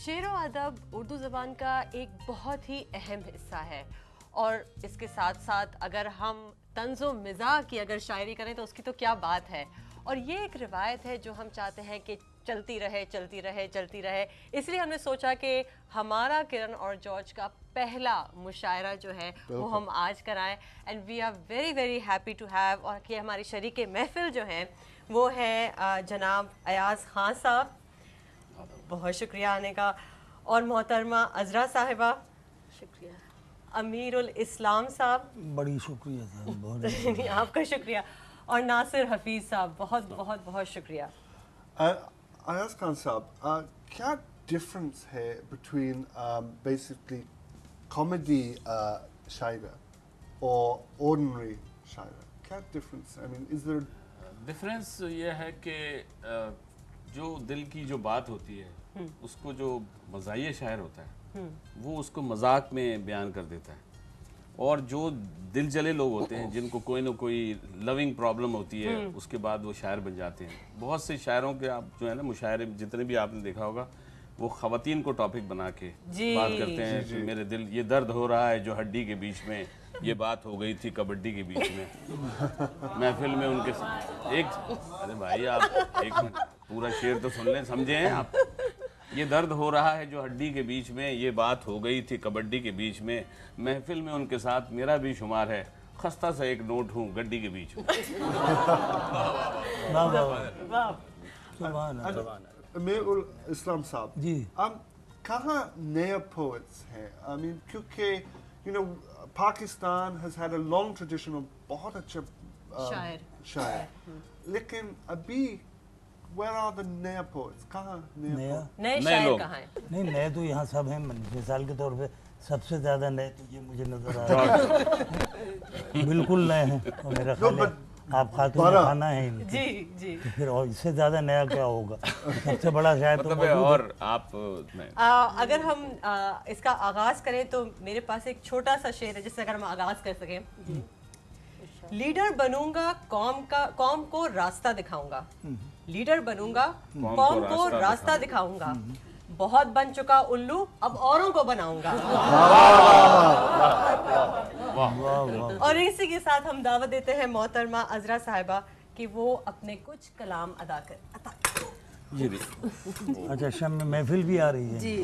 शेर व अदब उर्दू ज़बान का एक बहुत ही अहम हिस्सा है और इसके साथ साथ अगर हम तंज़ो मिज़ाह की अगर शायरी करें तो उसकी तो क्या बात है। और ये एक रिवायत है जो हम चाहते हैं कि चलती रहे चलती रहे चलती रहे। इसलिए हमने सोचा कि हमारा किरण और जॉर्ज का पहला मुशायरा जो है वो हम आज कराएं and we are very very happy to have. और कि हमारी शरीक महफिल जो हैं वो है जनाब अयाज खान साहब, बहुत शुक्रिया आने का, और मोहतरमा अजरा साहिबा, शुक्रिया, अमीरुल इस्लाम साहब, बड़ी शुक्रिया साहब, बहुत आपका शुक्रिया, और नासिर हफीज साहब, बहुत बहुत बहुत शुक्रिया। अयाज खान साहब, क्या डिफरेंस है बिटवीन बेसिकली कॉमेडी शायरा और ऑर्डिनरी शायरा? क्या difference? I mean is there difference? ये है कि जो दिल की जो बात होती है उसको जो मज़ाहिया शायर होता है वो उसको मजाक में बयान कर देता है, और जो दिल जले लोग होते हैं जिनको कोई ना कोई लविंग प्रॉब्लम होती है उसके बाद वो शायर बन जाते हैं। बहुत से शायरों के आप जो है ना मुशायरे जितने भी आपने देखा होगा वो ख़वातीन को टॉपिक बना के बात करते हैं कि मेरे दिल ये दर्द हो रहा है जो हड्डी के बीच में, ये बात हो गई थी कबड्डी के बीच में। महफिल में उनके एक, अरे भाई आप एक मिनट पूरा शेर तो सुन लें, समझे हैं आप? ये दर्द हो रहा है जो हड्डी के बीच में, ये बात हो गई थी कबड्डी के बीच में, महफिल में उनके साथ मेरा भी शुमार है, खस्ता सा एक नोट हूँ गड्डी के बीच में। अमीरुल इस्लाम साहब जी, कहाँ नए पोएट्स हैं? आई मीन क्योंकि you know Pakistan has had a long tradition of बहुत अच्छे शायर, लेकिन अभी Where are the नया poets? कहाँ नए शायर कहाँ हैं? नहीं, नए तो यहाँ सब हैं। मिसाल के तौर पे सबसे ज्यादा नए तो ये मुझे नजर आ रहा है, बिल्कुल नए हैं। और मेरा ख्याल है आप खातून खाना है इनकी। जी जी। तो फिर और इससे ज्यादा नया क्या होगा? सबसे बड़ा शायर तो मतलब और आप अगर हम इसका आगाज करें तो मेरे पास एक छोटा सा शेर है जिससे अगर हम आगाज कर सकें। लीडर बनूंगा कौम को रास्ता दिखाऊंगा, लीडर बनूंगा कौम को रास्ता दिखाऊंगा, बहुत बन चुका उल्लू अब औरों को बनाऊंगा। और इसी के साथ हम दावत देते हैं मोहतरमा अजरा साहिबा कि वो अपने कुछ कलाम अदा कर। जी अच्छा, शम में महफिल भी आ रही है जी,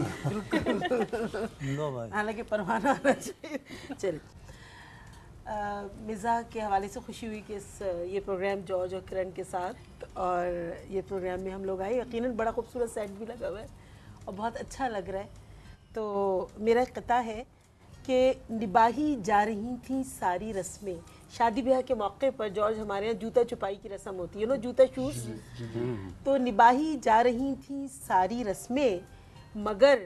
लो भाई, हालांकि परवाना आना चाहिए। चलिए, मिज़ाह के हवाले से खुशी हुई कि ये प्रोग्राम जॉर्ज और किरण के साथ, और ये प्रोग्राम में हम लोग आए। यकीनन बड़ा खूबसूरत सेट भी लगा हुआ है और बहुत अच्छा लग रहा है। तो मेरा कता है कि निभाही जा रही थी सारी रस्में। शादी ब्याह के मौके पर जॉर्ज हमारे यहाँ जूता छुपाई की रस्म होती है ना, जूता शूज़। तो निभाही जा रही थी सारी रस्में मगर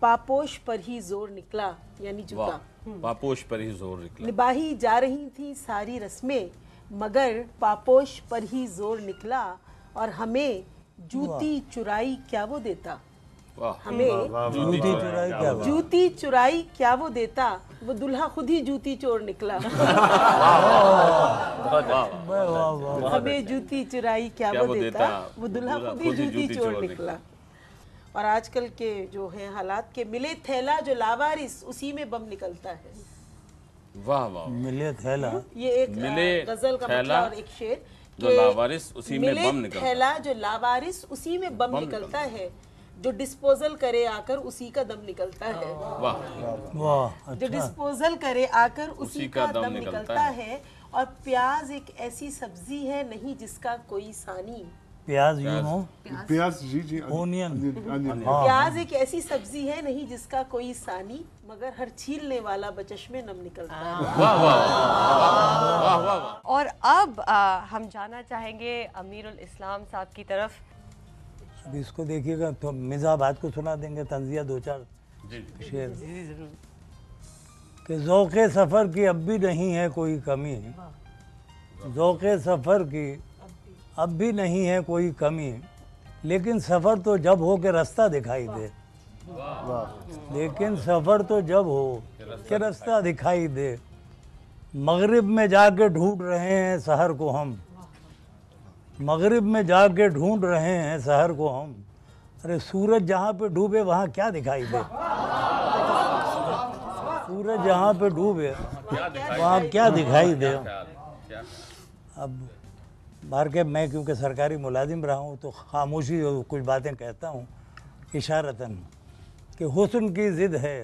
पापोश पर ही जोर निकला, यानी जूता पापोश पर ही जोर निकला। निभाही जा रही थी सारी रस्में मगर पापोश पर ही जोर निकला, और हमें जूती चुराई क्या वो देता, हमें जूती चुराई क्या वो देता, वो दुल्हा खुद ही जूती चोर निकला। हमें जूती चुराई क्या वो देता, वो दुल्हा खुद ही जूती चोर निकला। और आजकल के जो है हालात के मिले थैला जो लावारिस उसी में बम निकलता है। वाह वाह, मिले थैला, ये एक गजल का मतलब और एक शेर जो लावारिस उसी में बम निकलता है। थैला जो लावारिस उसी में बम निकलता है, जो डिस्पोजल करे आकर उसी का दम निकलता है। वाह वाह, जो डिस्पोजल करे आकर उसी का दम निकलता है। और प्याज एक ऐसी सब्जी है नहीं जिसका कोई सानी। प्याज यूं हो, प्याज जी जी, ओनियन, प्याज एक ऐसी सब्जी है नहीं जिसका कोई सानी, मगर हर छीलने वाला बचश में नम निकलता है। वाह वाह वाह। और अब हम जाना चाहेंगे अमीरुल इस्लाम साहब की तरफ। अब इसको देखिएगा तो मिज़ाह बात को सुना देंगे, तंजिया दो चार शेर कि ज़ौक़े सफ़र की अब भी नहीं है कोई कमी, ज़ौक़े सफ़र की अब भी नहीं है कोई कमी, लेकिन सफ़र तो जब हो के रास्ता दिखाई दे, लेकिन सफ़र तो जब हो के रास्ता दिखाई दे, मगरिब में जाके ढूंढ रहे हैं सहर को हम, मगरिब में जाके ढूंढ रहे हैं सहर को हम, अरे सूरज जहाँ पे डूबे वहाँ क्या दिखाई दे? सूरज जहाँ पे डूबे वहाँ क्या दिखाई दे? अब बाहर के मैं क्योंकि सरकारी मुलाजिम रहा हूँ तो खामोशी और कुछ बातें कहता हूँ इशारतन कि हुस्न की ज़िद है,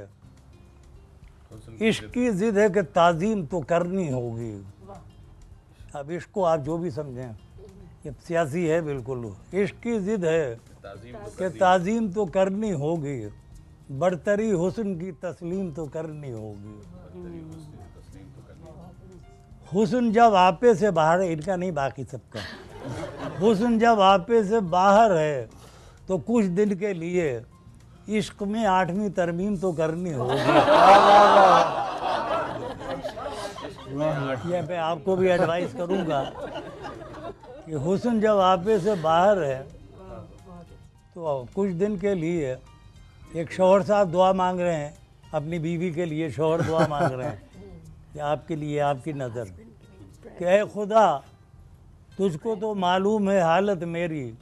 इश्क की ज़िद है कि ताज़ीम तो करनी होगी। अब इश्क को आप जो भी समझें, ये सियासी है बिल्कुल। इश्क की ज़िद है कि ताज़ीम तो करनी होगी, बरतरी हुस्न की तस्लीम तो करनी होगी। हुस्न जब आपे से बाहर है, इनका नहीं बाकी सबका, हुस्न जब आपे से बाहर है तो कुछ दिन के लिए इश्क में 8वीं तरमीम तो करनी होगी। ये मैं आपको भी एडवाइस करूंगा कि हुस्न जब आपे से बाहर है तो कुछ दिन के लिए, एक शौहर साहब दुआ मांग रहे हैं अपनी बीवी के लिए, शौहर दुआ मांग रहे हैं कि आपके लिए आपकी नज़र कि ऐ खुदा तुझको तो मालूम है हालत मेरी,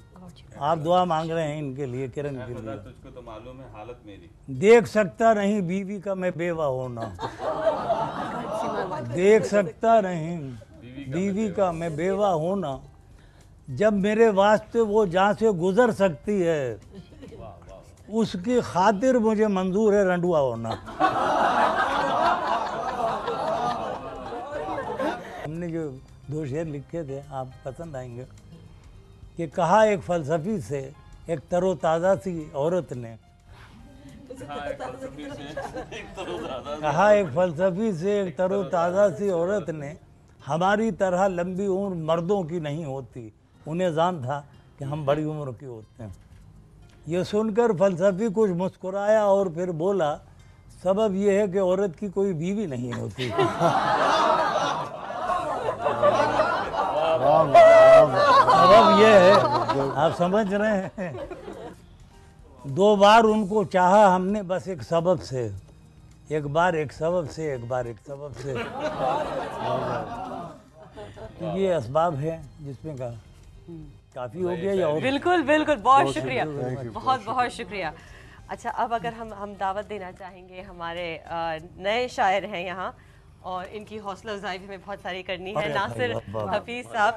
आप दुआ मांग रहे हैं इनके लिए, किरण के लिए। तुझको तो मालूम है हालत मेरी, देख सकता नहीं बीवी का मैं बेवा होना, देख सकता नहीं बीवी का मैं बेवा होना, जब मेरे वास्ते वो जहाँ से गुजर सकती है उसकी खातिर मुझे मंजूर है रंडुआ होना। हमने जो 2 शेर लिखे थे आप पसंद आएंगे कि कहा एक फ़लसफ़ी से एक तरोताज़ा सी औरत ने, कहा एक फ़लसफ़ी से एक तरोताज़ा सी औरत ने, हमारी तरह लंबी उम्र मर्दों की नहीं होती, उन्हें जान था कि हम बड़ी उम्र के होते हैं। ये सुनकर फ़लसफ़ी कुछ मुस्कुराया और फिर बोला, सबब यह है कि औरत की कोई बीवी नहीं होती। सबब यह है, आप समझ रहे हैं, 2 बार उनको चाहा हमने बस एक सबब से, एक बार एक सबब से, एक बार एक सबब से। तो ये असबाब है जिसमें का काफ़ी हो गया या और? बिल्कुल बिल्कुल, बहुत शुक्रिया, बहुत बहुत शुक्रिया। अच्छा, अब अगर हम दावत देना चाहेंगे, हमारे नए शायर हैं यहाँ और इनकी हौसला अफजाई भी हमें बहुत सारी करनी है। नासिर हफीज साहब,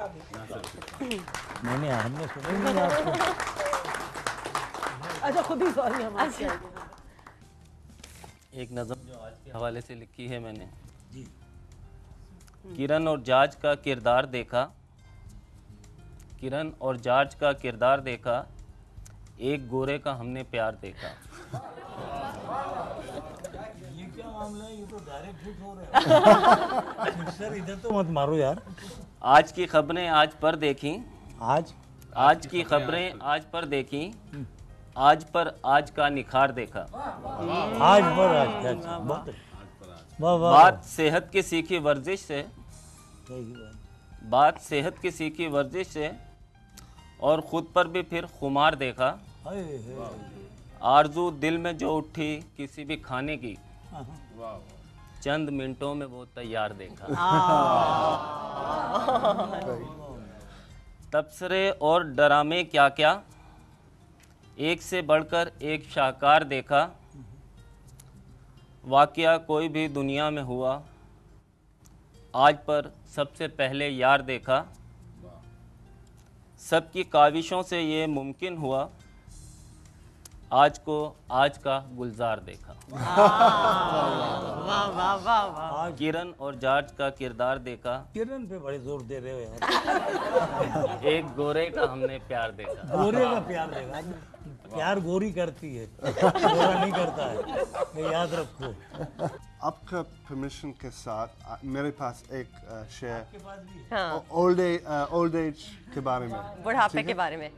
मैंने हमने सुना नहीं आपको। अच्छा, खुद ही सॉरी हम अच्छा, एक नज़म जो आज के हवाले से लिखी है मैंने। किरण और जाज का किरदार देखा, किरण और जाज का किरदार देखा, एक गोरे का हमने प्यार देखा। ये क्या मामला है? ये तो डायरेक्ट हिट हो रहा है। सर इधर तो मत मारो यार। आज की खबरें आज पर देखी, आज की खबरें आज पर देखी, आज पर आज का निखार देखा। आज पर आज क्या? वाह वाह। बात सेहत की सीखी वर्जिश से, बात सेहत की सीखी वर्जिश से, और ख़ुद पर भी फिर खुमार देखा। आरजू दिल में जो उठी किसी भी खाने की, चंद मिनटों में वो तैयार देखा। तबसरे और डरामे क्या क्या, एक से बढ़कर एक शाहकार देखा। वाक़या कोई भी दुनिया में हुआ, आज पर सबसे पहले यार देखा। सबकी काविशों से ये मुमकिन हुआ, आज को आज का गुलजार देखा। वाह वाह वाह वाह। किरण और जाज का किरदार देखा, किरण पे बड़े जोर दे रहे हो यार। एक गोरे का हमने प्यार देखा। गोरे का प्यार देगा, प्यार गोरी करती है, गोरा नहीं करता है, ये याद रखो। आपका परमिशन के साथ मेरे पास एक शेयर हाँ, ओल्ड एज के बारे में, बुढ़ापे के बारे में।